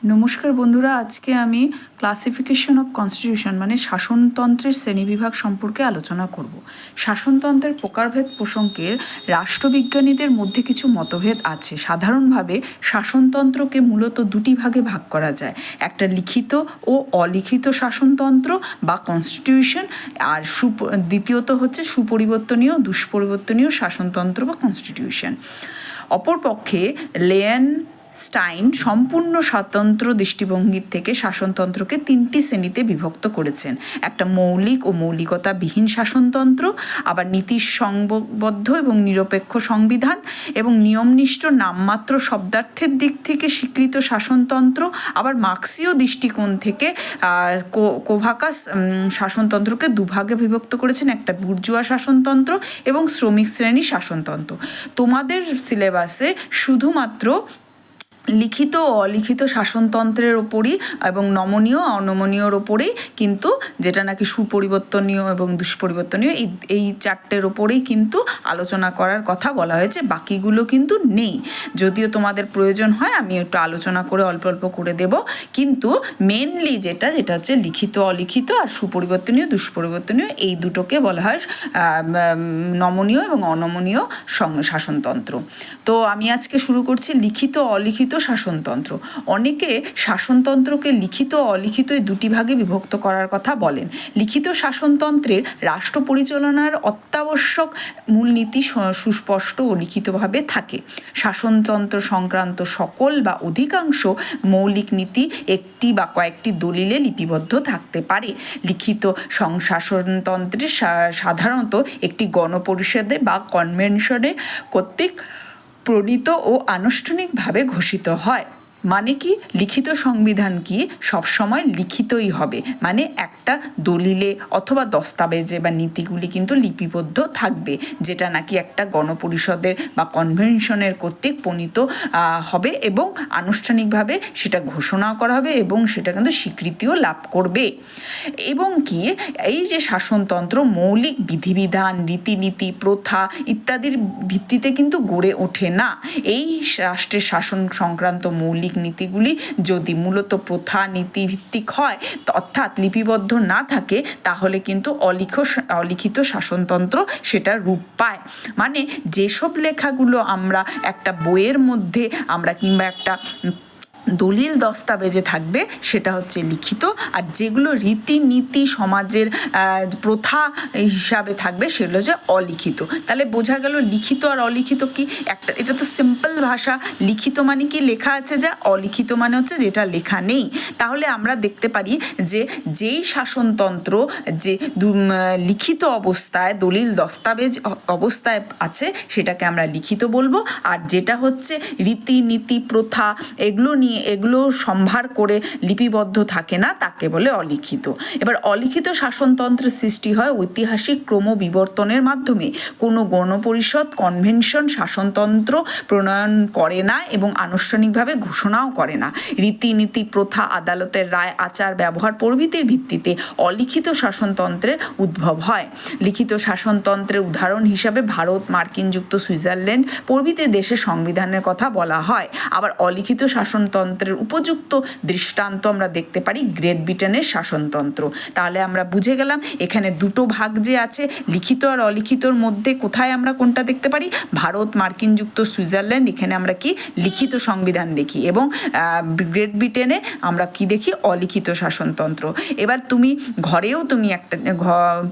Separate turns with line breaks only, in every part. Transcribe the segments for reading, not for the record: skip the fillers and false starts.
নমস্কার বন্ধুরা, আজকে আমি ক্লাসিফিকেশন অফ কনস্টিটিউশন মানে শাসনতন্ত্রের শ্রেণীবিভাগ সম্পর্কে আলোচনা করব। শাসনতন্ত্রের প্রকারভেদ প্রসঙ্গে রাষ্ট্রবিজ্ঞানীদের মধ্যে কিছু মতভেদ আছে। সাধারণভাবে শাসনতন্ত্রকে মূলত দুটি ভাগে ভাগ করা যায়, একটা লিখিত ও অলিখিত শাসনতন্ত্র বা কনস্টিটিউশন, আর দ্বিতীয়ত হচ্ছে সুপরিবর্তনীয় দুষ্পরিবর্তনীয় শাসনতন্ত্র বা কনস্টিটিউশন। অপরপক্ষে স্টাইন সম্পূর্ণ স্বতন্ত্র দৃষ্টিভঙ্গির থেকে শাসনতন্ত্রকে তিনটি শ্রেণীতে বিভক্ত করেছেন। একটা মৌলিক ও মৌলিকতাবিহীন শাসনতন্ত্র, আবার নীতি সংবদ্ধ এবং নিরপেক্ষ সংবিধান এবং নিয়মনিষ্ঠ নামমাত্র শব্দার্থের দিক থেকে স্বীকৃত শাসনতন্ত্র, আবার মার্ক্সীয় দৃষ্টিকোণ থেকে কোভাকাস শাসনতন্ত্রকে দুভাগে বিভক্ত করেছেন, একটা বুর্জুয়া শাসনতন্ত্র এবং শ্রমিক শ্রেণী শাসনতন্ত্র। তোমাদের সিলেবাসে শুধুমাত্র লিখিত ও অলিখিত শাসনতন্ত্রের ওপরই এবং নমনীয় অনমনীয়র ওপরেই কিন্তু, যেটা নাকি সুপরিবর্তনীয় এবং দুষ্পরিবর্তনীয়, এই চারটের ওপরেই কিন্তু আলোচনা করার কথা বলা হয়েছে, বাকিগুলো কিন্তু নেই। যদিও তোমাদের প্রয়োজন হয় আমি একটু আলোচনা করে অল্প অল্প করে দেব, কিন্তু মেনলি যেটা হচ্ছে লিখিত অলিখিত আর সুপরিবর্তনীয় দুষ্পরিবর্তনীয়, এই দুটোকে বলা হয় নমনীয় এবং অনমনীয় শাসনতন্ত্র। তো আমি আজকে শুরু করছি লিখিত অলিখিত শাসনতন্ত্র। অনেকে শাসনতন্ত্রকে লিখিত ও অলিখিত এই দুটি ভাগে বিভক্ত করার কথা বলেন। লিখিত শাসনতন্ত্রের রাষ্ট্র পরিচালনার অত্যাবশ্যক মূলনীতি সুস্পষ্ট ও লিখিতভাবে থাকে। শাসনতন্ত্র সংক্রান্ত সকল বা অধিকাংশ মৌলিক নীতি একটি বা কয়েকটি দলিলে লিপিবদ্ধ থাকতে পারে। লিখিত শাসনতন্ত্রে সাধারণত একটি গণপরিষদে বা কনভেনশনে কর্তৃক প্রণীত ও আনুষ্ঠানিকভাবে ঘোষিত হয়। মানে কি, লিখিত সংবিধান কি সবসময় লিখিতই হবে, মানে একটা দলিলে অথবা দস্তাবেজে বা নীতিগুলি কিন্তু লিপিবদ্ধ থাকবে, যেটা নাকি একটা গণপরিষদের বা কনভেনশনের কর্তৃক প্রণীত হবে এবং আনুষ্ঠানিকভাবে সেটা ঘোষণা করা হবে এবং সেটা কিন্তু স্বীকৃতিও লাভ করবে। এবং কি এই যে শাসনতন্ত্র মৌলিক বিধিবিধান রীতিনীতি প্রথা ইত্যাদির ভিত্তিতে কিন্তু গড়ে ওঠে না। এই রাষ্ট্রের শাসন সংক্রান্ত মৌলিক নীতিগুলি যদি মূলত প্রথা নীতি ভিত্তিক হয়, অর্থাৎ লিপিবদ্ধ না থাকে, তাহলে কিন্তু অলিখিত শাসনতন্ত্র সেটা রূপ পায়। মানে যেসব লেখাগুলো আমরা একটা বইয়ের মধ্যে আমরা কিংবা একটা দলিল দস্তাবেজে থাকবে সেটা হচ্ছে লিখিত, আর যেগুলো রীতিনীতি সমাজের প্রথা হিসাবে থাকবে সেগুলো হচ্ছে অলিখিত। তাহলে বোঝা গেল লিখিত আর অলিখিত কি একটা, এটা তো সিম্পল ভাষা। লিখিত মানে কি লেখা আছে যা, অলিখিত মানে হচ্ছে যেটা লেখা নেই। তাহলে আমরা দেখতে পারি যে যেই শাসনতন্ত্র যে লিখিত অবস্থায় দলিল দস্তাবেজ অবস্থায় আছে সেটাকে আমরা লিখিত বলবো, আর যেটা হচ্ছে রীতিনীতি প্রথা এগুলো সম্ভার করে লিপিবদ্ধ থাকে না তাকে বলে অলিখিত। এবার অলিখিত শাসনতন্ত্রের সৃষ্টি হয় ঐতিহাসিক ক্রমবিবর্তনের মাধ্যমে। কোনো গণপরিষদ কনভেনশন শাসনতন্ত্র প্রণয়ন করে না এবং আনুষ্ঠানিকভাবে ঘোষণাও করে না। রীতিনীতি প্রথা আদালতের রায় আচার ব্যবহার প্রভৃতির ভিত্তিতে অলিখিত শাসনতন্ত্রের উদ্ভব হয়। লিখিত শাসনতন্ত্রের উদাহরণ হিসাবে ভারত, মার্কিন যুক্ত সুইজারল্যান্ড প্রভৃতি দেশের সংবিধানের কথা বলা হয়। আবার অলিখিত শাসনতন্ত্রের উপযুক্ত দৃষ্টান্ত আমরা দেখতে পারি গ্রেট ব্রিটেনের শাসনতন্ত্র। তাহলে আমরা বুঝে গেলাম এখানে দুটো ভাগ যে আছে, লিখিত আর অলিখিতর মধ্যে কোথায় আমরা কোনটা দেখতে পারি, ভারত, মার্কিন যুক্ত সুইজারল্যান্ড, এখানে আমরা কি লিখিত সংবিধান দেখি, এবং গ্রেট ব্রিটেনে আমরা কি দেখি, অলিখিত শাসনতন্ত্র। এবার তুমি ঘরেও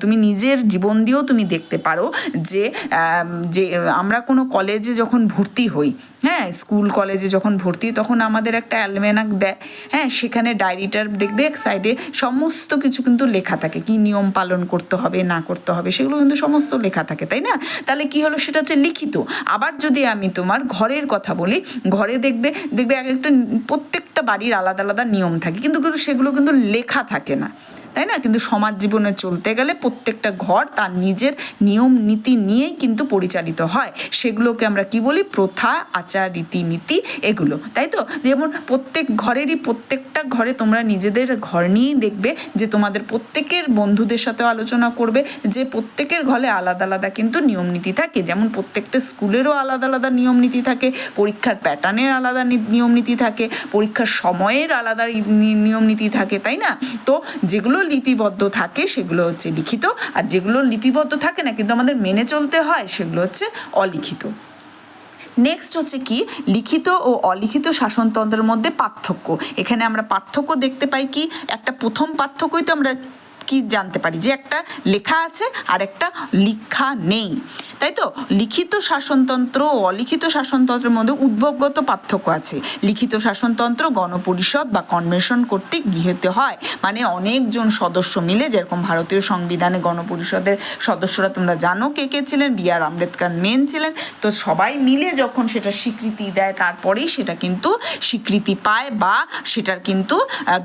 তুমি নিজের জীবন দিয়েও তুমি দেখতে পারো যে আমরা কোনো কলেজে যখন ভর্তি হই, হ্যাঁ, স্কুল কলেজে যখন ভর্তি তখন আমাদের একটা অ্যালমেনাক দেয়, হ্যাঁ, সেখানে ডায়েরিটার দেখবে এক সাইডে সমস্ত কিছু কিন্তু লেখা থাকে, কি নিয়ম পালন করতে হবে না করতে হবে সেগুলো কিন্তু সমস্ত লেখা থাকে, তাই না? তাহলে কি হলো, সেটা হচ্ছে লিখিত। আবার যদি আমি তোমার ঘরের কথা বলি, ঘরে দেখবে এক একটা প্রত্যেকটা বাড়ির আলাদা আলাদা নিয়ম থাকে, কিন্তু সেগুলো কিন্তু লেখা থাকে না, তাই না? কিন্তু সমাজ জীবনে চলতে গেলে প্রত্যেকটা ঘর তার নিজের নিয়ম নীতি নিয়েই কিন্তু পরিচালিত হয়। সেগুলোকে আমরা কি বলি? প্রথা, আচার, রীতিনীতি, এগুলো, তাই তো? যেমন প্রত্যেক ঘরেরই প্রত্যেকটা ঘরে তোমরা নিজেদের ঘর নিয়েই দেখবে যে তোমাদের প্রত্যেকের বন্ধুদের সাথেও আলোচনা করবে যে প্রত্যেকের ঘরে আলাদা আলাদা কিন্তু নিয়ম নীতি থাকে। যেমন প্রত্যেকটা স্কুলেরও আলাদা আলাদা নিয়ম নীতি থাকে, পরীক্ষার প্যাটার্নের আলাদা নিয়ম নীতি থাকে, পরীক্ষার সময়ের আলাদা নিয়ম নীতি থাকে, তাই না? তো যেগুলো লিপিবদ্ধ থাকে সেগুলো হচ্ছে লিখিত, আর যেগুলো লিপিবদ্ধ থাকে না কিন্তু আমাদের মেনে চলতে হয় সেগুলো হচ্ছে অলিখিত। নেক্সট হচ্ছে কি? লিখিত ও অলিখিত শাসনতন্ত্রের মধ্যে পার্থক্য। এখানে আমরা পার্থক্য দেখতে পাই কি? একটা প্রথম পার্থক্যই তো আমরা কি জানতে পারি যে একটা লেখা আছে আর একটা লিখা নেই, তাই তো? লিখিত শাসনতন্ত্র ও অলিখিত শাসনতন্ত্রের মধ্যে উদ্ভবগত পার্থক্য আছে। লিখিত শাসনতন্ত্র গণপরিষদ বা কনভেনশন কর্তৃক গৃহীত হয়, মানে অনেকজন সদস্য মিলে, যেরকম ভারতীয় সংবিধানে গণপরিষদের সদস্যরা তোমরা জানো কে কে ছিলেন, বি.আর. আম্বেদকর মেন ছিলেন। তো সবাই মিলে যখন সেটা স্বীকৃতি দেয় তারপরেই সেটা কিন্তু স্বীকৃতি পায় বা সেটার কিন্তু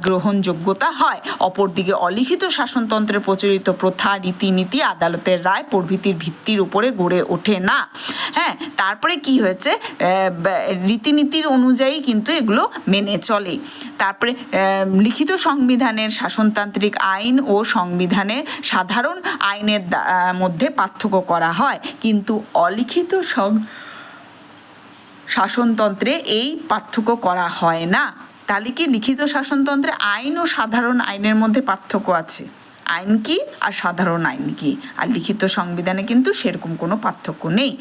গ্রহণযোগ্যতা হয়। অপরদিকে অলিখিত শাসনতন্ত্রের প্রচলিত প্রথা, রীতিনীতি, আদালতের রায় প্রভৃতির ভিত্তির উপরে গড়ে ওঠে না। হ্যাঁ, তারপরে কি হয়েছে? রীতিনীতির অনুযায়ী কিন্তু এগুলো মেনে চলে। তারপরে লিখিত সংবিধানের শাসনতান্ত্রিক আইন ও সংবিধানের সাধারণ আইনের মধ্যে পার্থক্য করা হয়, কিন্তু অলিখিত শাসনতন্ত্রে এই পার্থক্য করা হয় না। তাহলে কি লিখিত শাসনতন্ত্রে আইন ও সাধারণ আইনের মধ্যে পার্থক্য আছে? আইন কি আর সাধারণ আইন কি? আর লিখিত সংবিধানে কিন্তু সেরকম কোনো পার্থক্য নেই।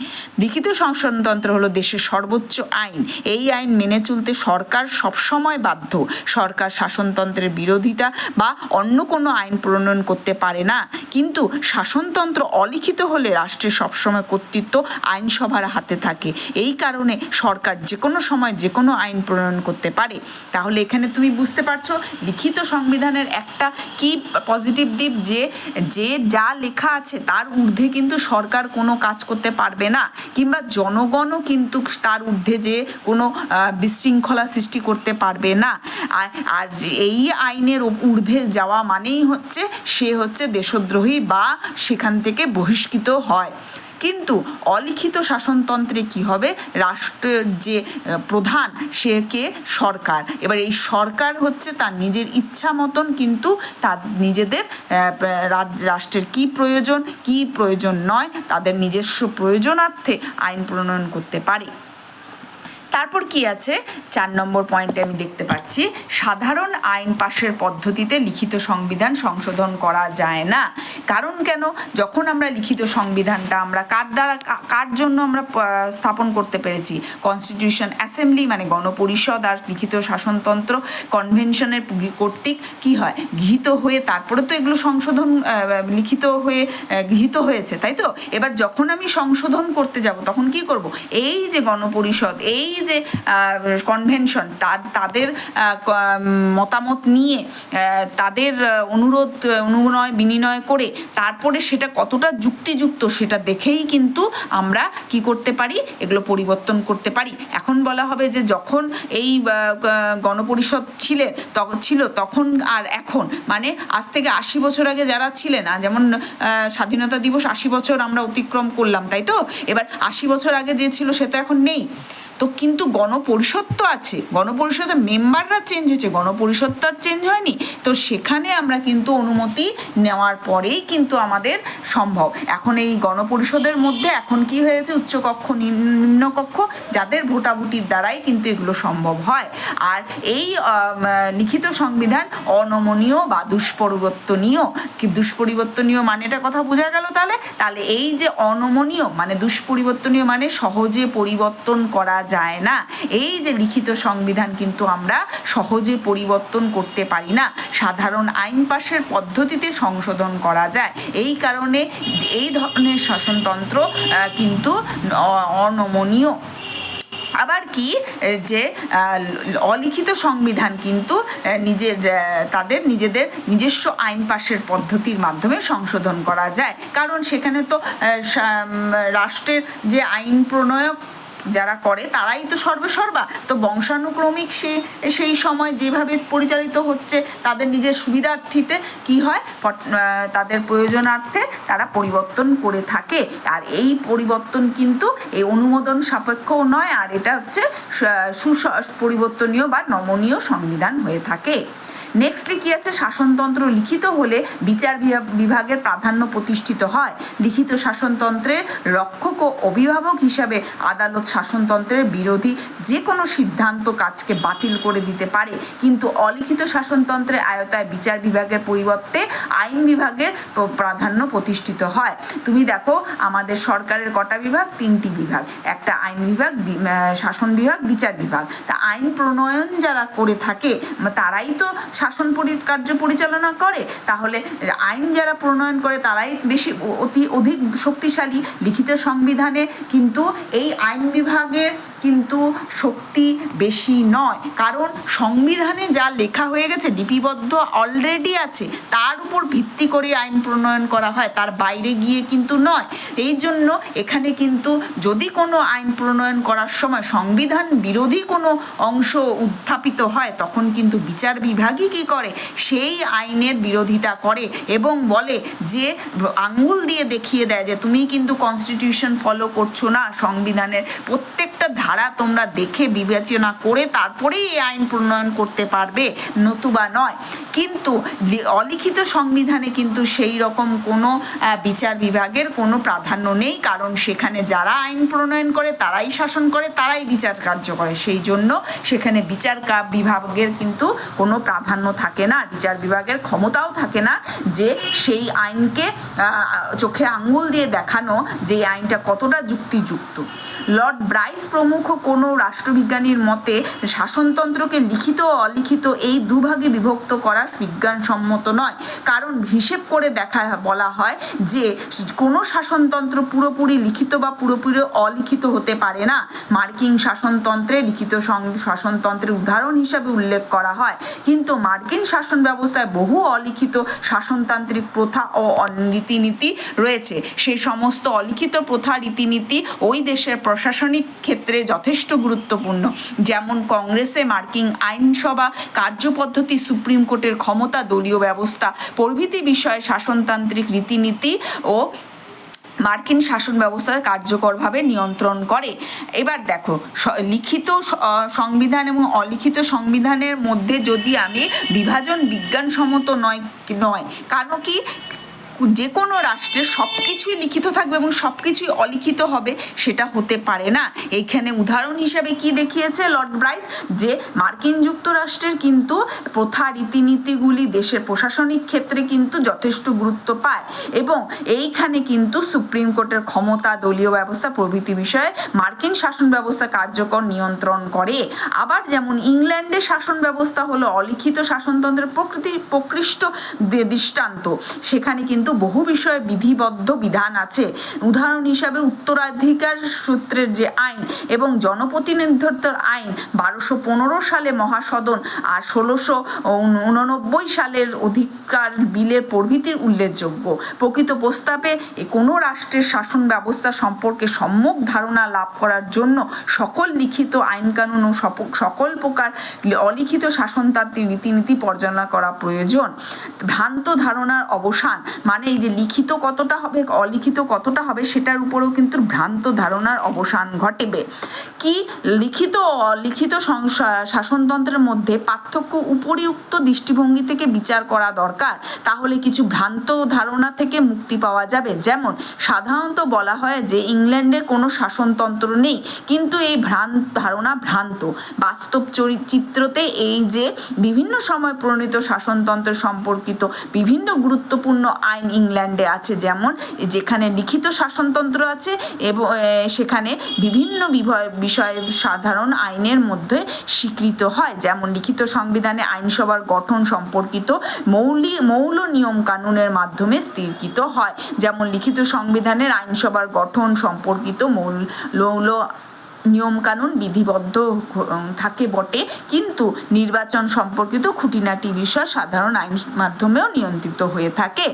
লিখিত শাসনতন্ত্র হলো দেশের সর্বোচ্চ আইন। এই আইন মেনে চলতে সরকার সবসময় বাধ্য। সরকার শাসনতন্ত্রের বিরোধিতা বা অন্য কোনো আইন প্রণয়ন করতে পারে না। কিন্তু শাসনতন্ত্র অলিখিত হলে রাষ্ট্রের সবসময় কর্তৃত্ব আইনসভার হাতে থাকে। এই কারণে সরকার যে কোনো সময় যে কোনো আইন প্রণয়ন করতে পারে। তাহলে এখানে তুমি বুঝতে পারছো লিখিত সংবিধানের একটা কি পজিটিভ দিক, যে যা লেখা আছে তার ঊর্ধ্বে কিন্তু সরকার কোনো কাজ করতে পারবে না, কিংবা জনগণও কিন্তু তার ঊর্ধ্বে যে কোনো বিশৃঙ্খলা সৃষ্টি করতে পারবে না। আর এই আইনের ঊর্ধ্বে যাওয়া মানেই হচ্ছে সে হচ্ছে দেশদ্রোহী বা সেখান থেকে বহিষ্কৃত হয়। কিন্তু অলিখিত শাসনতন্ত্রে কি হবে? রাষ্ট্রের যে প্রধান সে কে? সরকার। এবার এই সরকার হচ্ছে তার নিজের ইচ্ছা মতন কিন্তু তার নিজেদের রাষ্ট্রের কি প্রয়োজন নয় তাদের নিজস্ব প্রয়োজনার্থে আইন প্রণয়ন করতে পারে। তারপর কি আছে? 4 নম্বর পয়েন্টে আমি দেখতে পাচ্ছি সাধারণ আইন পাশের পদ্ধতিতে লিখিত সংবিধান সংশোধন করা যায় না। কারণ কেন? যখন আমরা লিখিত সংবিধানটা আমরা কার জন্য আমরা স্থাপন করতে পেরেছি? কনস্টিটিউশন অ্যাসেম্বলি মানে গণপরিষদ আর লিখিত শাসনতন্ত্র কনভেনশনের কর্তৃক কি হয়? গৃহীত হয়ে তারপরে তো এগুলো সংশোধন লিখিত হয়ে গৃহীত হয়েছে, তাই তো? এবার যখন আমি সংশোধন করতে যাব তখন কি করব? এই যে গণপরিষদ, এই যে কনভেনশন, তাদের মতামত নিয়ে তাদের অনুনয় বিনিময় করে তারপরে সেটা কতটা যুক্তিযুক্ত সেটা দেখেই কিন্তু আমরা কি করতে পারি? এগুলো পরিবর্তন করতে পারি। এখন বলা হবে যে যখন এই গণপরিষদ ছিল তখন আর এখন, মানে আজ থেকে 80 বছর আগে যারা ছিলেন, যেমন স্বাধীনতা দিবস 80 বছর আমরা অতিক্রম করলাম, তাই তো? এবার 80 বছর আগে যে ছিল সে তো এখন নেই। তো কিন্তু গণপরিষদ তো আছে, গণপরিষদের মেম্বাররা চেঞ্জ হয়েছে, গণপরিষদ তো আর চেঞ্জ হয়নি। তো সেখানে আমরা কিন্তু অনুমতি নেওয়ার পরেই কিন্তু আমাদের সম্ভব। এখন এই গণপরিষদের মধ্যে এখন কি হয়েছে? উচ্চকক্ষ, নিম্নকক্ষ, যাদের ভোটাভুটির দ্বারাই কিন্তু এগুলো সম্ভব হয়। আর এই লিখিত সংবিধান অনমনীয় বা দুষ্পরিবর্তনীয়। কি দুষ্পরিবর্তনীয় মানেটা কথা বোঝা গেল? তাহলে এই যে অনমনীয় মানে দুষ্পরিবর্তনীয় মানে সহজে পরিবর্তন করা যায় না। এই যে লিখিত সংবিধান কিন্তু আমরা সহজে পরিবর্তন করতে পারি না, সাধারণ আইন পাশের পদ্ধতিতে সংশোধন করা যায়। এই কারণে এই ধরনের শাসনতন্ত্র কিন্তু অনমনীয়। আবার কি যে অলিখিত সংবিধান কিন্তু তাদের নিজেদের নিজস্ব আইন পাশের পদ্ধতির মাধ্যমে সংশোধন করা যায়, কারণ সেখানে তো রাষ্ট্রের যে আইন প্রণয়ক যারা করে তারাই তো সর্বেসর্বা। তো বংশানুক্রমিক সেই সময় যেভাবে পরিচালিত হচ্ছে তাদের নিজের সুবিধার্থিতে কি হয়, তাদের প্রয়োজনার্থে তারা পরিবর্তন করে থাকে। আর এই পরিবর্তন কিন্তু এই অনুমোদন সাপেক্ষও নয়, আর এটা হচ্ছে পরিবর্তনীয় বা নমনীয় সংবিধান হয়ে থাকে। নেক্সটলি কি আছে, শাসনতন্ত্র লিখিত হলে বিচার বিভাগের প্রাধান্য প্রতিষ্ঠিত হয়। লিখিত শাসনতন্ত্রের রক্ষক ও অভিভাবক হিসাবে আদালত শাসনতন্ত্রের বিরোধী যে কোনো সিদ্ধান্ত কাজকে বাতিল করে দিতে পারে, কিন্তু অলিখিত শাসনতন্ত্রের আয়তায় বিচার বিভাগের পরিবর্তে আইন বিভাগের প্রাধান্য প্রতিষ্ঠিত হয়। তুমি দেখো আমাদের সরকারের কটা বিভাগ, 3টি বিভাগ, একটা আইন বিভাগ, শাসন বিভাগ, বিচার বিভাগ। তা আইন প্রণয়ন যারা করে থাকে তারাই তো শাসন কার্য পরিচালনা করে, তাহলে আইন যারা প্রণয়ন করে তারাই বেশি অধিক শক্তিশালী। লিখিত সংবিধানে কিন্তু এই আইন বিভাগের কিন্তু শক্তি বেশি নয়, কারণ সংবিধানে যা লেখা হয়ে গেছে, লিপিবদ্ধ অলরেডি আছে, তার উপর ভিত্তি করে আইন প্রণয়ন করা হয়, তার বাইরে গিয়ে কিন্তু নয়। এই জন্য এখানে কিন্তু যদি কোনো আইন প্রণয়ন করার সময় সংবিধান বিরোধী কোনো অংশ উত্থাপিত হয়, তখন কিন্তু বিচার বিভাগই কি করে, সেই আইনের বিরোধিতা করে এবং বলে যে আঙ্গুল দিয়ে দেখিয়ে দেয় যে তুমি কিন্তু কনস্টিটিউশন ফলো করছো না, সংবিধানের প্রত্যেকটা ধারা তোমরা দেখে বিবেচনা করে তারপরেই এই আইন প্রণয়ন করতে পারবে, নতুবা নয়। কিন্তু অলিখিত সংবিধানে কিন্তু সেই রকম কোনো বিচার বিভাগের কোনো প্রাধান্য নেই, কারণ সেখানে যারা আইন প্রণয়ন করে তারাই শাসন করে, তারাই বিচার কার্য করে, সেই জন্য সেখানে বিচার বিভাগের কিন্তু কোনো প্রাধান্য থাকে না, বিচার বিভাগের ক্ষমতাও থাকে না যে সেই আইনকে চোখে আঙ্গুল দিয়ে দেখানো যে আইনটা কতটা যুক্তিযুক্ত। লর্ড ব্রাইস প্রমুখ কোনো রাষ্ট্রবিজ্ঞানীর মতে শাসনতন্ত্রকে লিখিত ও অলিখিত এই দুভাগে বিভক্ত করা বিজ্ঞানসম্মত নয়, কারণ হিসেব করে বলা হয় যে কোনো শাসনতন্ত্র পুরোপুরি লিখিত বা পুরোপুরি অলিখিত হতে পারে না। মার্কিন শাসনতন্ত্রে লিখিত শাসনতন্ত্রের উদাহরণ হিসাবে উল্লেখ করা হয়, কিন্তু মার্কিন শাসন ব্যবস্থায় বহু অলিখিত শাসনতান্ত্রিক প্রথা ও রীতিনীতি রয়েছে। সেই সমস্ত অলিখিত প্রথা রীতিনীতি ওই দেশের প্রশাসনিক ক্ষেত্রে যথেষ্ট গুরুত্বপূর্ণ, যেমন কংগ্রেসে মার্কিন আইনসভা, কার্যপদ্ধতি, সুপ্রিম কোর্টের ক্ষমতা, দলীয় ব্যবস্থা প্রভৃতি বিষয়ে শাসনতান্ত্রিক রীতিনীতি ও মার্কিন শাসন ব্যবস্থা কার্যকরভাবে নিয়ন্ত্রণ করে। এবার দেখো লিখিত সংবিধান এবং অলিখিত সংবিধানের মধ্যে যদি আমি বিভাজন বিজ্ঞানসম্মত নয়, কারণ কি যে কোনো রাষ্ট্রের সব কিছুই লিখিত থাকবে এবং সব কিছুই অলিখিত হবে, সেটা হতে পারে না। এইখানে উদাহরণ হিসাবে কি দেখিয়েছে লর্ড ব্রাইস, যে মার্কিন যুক্তরাষ্ট্রের কিন্তু প্রথা রীতিনীতিগুলি দেশের প্রশাসনিক ক্ষেত্রে কিন্তু যথেষ্ট গুরুত্ব পায় এবং এইখানে কিন্তু সুপ্রিম কোর্টের ক্ষমতা, দলীয় ব্যবস্থা প্রভৃতি বিষয়ে মার্কিন শাসন ব্যবস্থা কার্যকর নিয়ন্ত্রণ করে। আবার যেমন ইংল্যান্ডের শাসন ব্যবস্থা হলো অলিখিত শাসনতন্ত্রের প্রকৃষ্ট দৃষ্টান্ত, সেখানে কিন্তু বহু বিষয়ে বিধিবদ্ধ বিধান আছে। উদাহরণ হিসাবে উত্তরাধিকার সূত্রের যে আইন এবং জনপ্রতিনিধিত্বের আইন 1215 সালে মহাসদন আর 1689 সালের অধিকার বিলের প্রভৃতির উল্লেখযোগ্য। প্রকৃত প্রস্তাবে কোনো রাষ্ট্রের শাসন ব্যবস্থা সম্পর্কে সম্যক ধারণা লাভ করার জন্য সকল লিখিত আইনকানুন ও সকল প্রকার অলিখিত শাসনতান্ত্রিক রীতিনীতি পর্যালোচনা করা প্রয়োজন। ভ্রান্ত ধারণার অবসান, মানে এই যে লিখিত কতটা হবে, অলিখিত কতটা হবে, সেটার উপরেও কিন্তু ভ্রান্ত ধারণার অবসান ঘটবে। কি লিখিত ও অলিখিত শাসনতন্ত্রের মধ্যে পার্থক্য উপরিউক্ত দৃষ্টিভঙ্গি থেকে বিচার করা দরকার, তাহলে কিছু ভ্রান্ত ধারণা থেকে মুক্তি পাওয়া যাবে। যেমন সাধারণত বলা হয় যে ইংল্যান্ডের কোনো শাসনতন্ত্র নেই, কিন্তু এই ধারণা ভ্রান্ত। বাস্তব চিত্রতে এই যে বিভিন্ন সময় প্রণীত শাসনতন্ত্র সম্পর্কিত বিভিন্ন গুরুত্বপূর্ণ আইন ইংল্যান্ডে আছে, যেমন যেখানে লিখিত শাসনতন্ত্র আছে এবং সেখানে বিভিন্ন বিষয়ে সাধারণ আইনের মধ্যে স্বীকৃত হয়, যেমন লিখিত সংবিধানে আইনসভার গঠন সম্পর্কিত মৌল নিয়ম কানুনের মাধ্যমে স্থিরকৃত হয়। যেমন লিখিত সংবিধানের আইনসভার গঠন সম্পর্কিত মৌল নিয়মকানুন বিধিবদ্ধ থাকে বটে, কিন্তু নির্বাচন সম্পর্কিত খুঁটিনাটি বিষয় সাধারণ আইন মাধ্যমেও নিয়ন্ত্রিত হয়ে থাকে।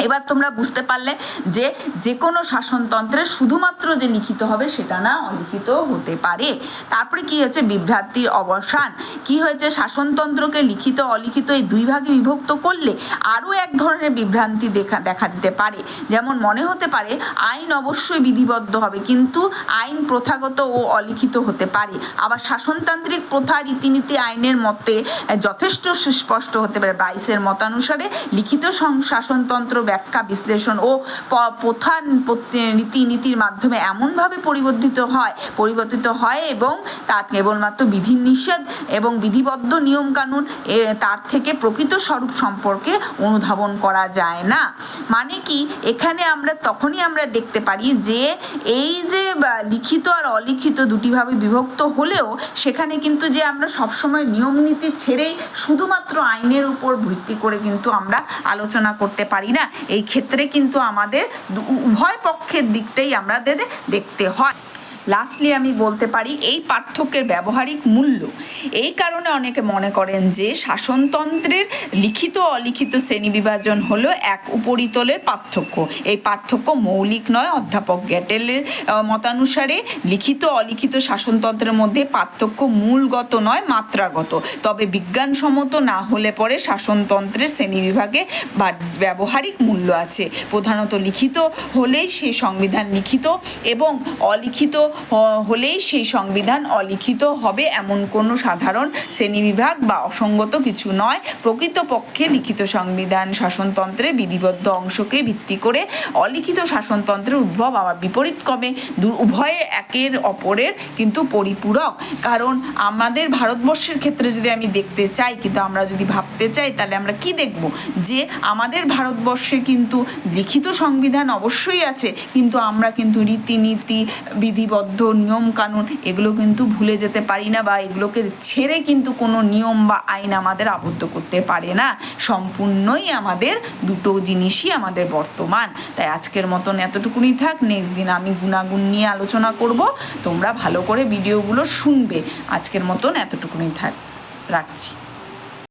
এবার তোমরা বুঝতে পারলে যে যে কোনো শাসনতন্ত্রে শুধুমাত্র যে লিখিত হবে সেটা না, অলিখিত হতে পারে। তারপরে কি হচ্ছে বিভ্রান্তির অবসান। কি হয়েছে, শাসনতন্ত্রকে লিখিত অলিখিত এই দুই ভাগে বিভক্ত করলে আরও এক ধরনের বিভ্রান্তি দেখা দিতে পারে। যেমন মনে হতে পারে আইন অবশ্যই বিধিবদ্ধ হবে, কিন্তু আইন প্রথাগত ও অলিখিত হতে পারে। আবার শাসনতান্ত্রিক প্রথা রীতিনীতি আইনের মতে যথেষ্ট সুস্পষ্ট হতে পারে। ব্রাইসের মতানুসারে লিখিত শাসনতন্ত্র ব্যাখ্যা বিশ্লেষণ ও প্রথা রীতিনীতির মাধ্যমে এমনভাবে পরিবর্তিত হয় এবং তা কেবলমাত্র বিধির নিষেধ এবং বিধিবদ্ধ নিয়মকানুন তার থেকে প্রকৃত স্বরূপ সম্পর্কে অনুধাবন করা যায় না। মানে কি, এখানে আমরা তখনই দেখতে পারি যে এই যে লিখিত আর অলিখিত দুটিভাবে বিভক্ত হলেও সেখানে কিন্তু যে আমরা সবসময় নিয়ম নীতি ছেড়েই শুধুমাত্র আইনের উপর ভিত্তি করে কিন্তু আমরা আলোচনা করতে পারি না। এই ক্ষেত্রে কিন্তু আমাদের উভয় পক্ষের দিকটাই আমাদের দেখতে হয়। লাস্টলি আমি বলতে পারি এই পার্থক্যের ব্যবহারিক মূল্য। এই কারণে অনেকে মনে করেন যে শাসনতন্ত্রের লিখিত অলিখিত শ্রেণীবিভাজন হলো এক উপরিতলের পার্থক্য। এই পার্থক্য মৌলিক নয়। অধ্যাপক গ্যাটেলের মতানুসারে লিখিত অলিখিত শাসনতন্ত্রের মধ্যে পার্থক্য মূলগত নয়, মাত্রাগত। তবে বিজ্ঞানসম্মত না হলে পরে শাসনতন্ত্রের শ্রেণীবিভাগে ব্যবহারিক মূল্য আছে। প্রধানত লিখিত হলেই সেই সংবিধান লিখিত এবং অলিখিত হলেই সেই সংবিধান অলিখিত হবে এমন কোনো সাধারণ শ্রেণীবিভাগ বা অসঙ্গত কিছু নয়। প্রকৃতপক্ষে লিখিত সংবিধান শাসনতন্ত্রের বিধিবদ্ধ অংশকে ভিত্তি করে অলিখিত শাসনতন্ত্রের উদ্ভব। আবার বিপরীতক্রমে উভয়ে একের অপরের কিন্তু পরিপূরক। কারণ আমাদের ভারতবর্ষের ক্ষেত্রে যদি আমি দেখতে চাই, কিন্তু আমরা যদি ভাবতে চাই, তাহলে আমরা কি দেখব যে আমাদের ভারতবর্ষে কিন্তু লিখিত সংবিধান অবশ্যই আছে, কিন্তু আমরা কিন্তু রীতিনীতি বিধিবদ্ধ নিয়মকানুন এগুলো কিন্তু ভুলে যেতে পারি না, বা এগুলোকে ছেড়ে কিন্তু কোনো নিয়ম বা আইন আমাদের আবদ্ধ করতে পারে না। সম্পূর্ণই আমাদের দুটো জিনিসই আমাদের বর্তমান। তাই আজকের মতন এতটুকুনি থাক। নেক্সট দিন আমি গুণাগুণ নিয়ে আলোচনা করব। তোমরা ভালো করে ভিডিওগুলো শুনবে। আজকের মতন এতটুকুনি থাক, রাখছি।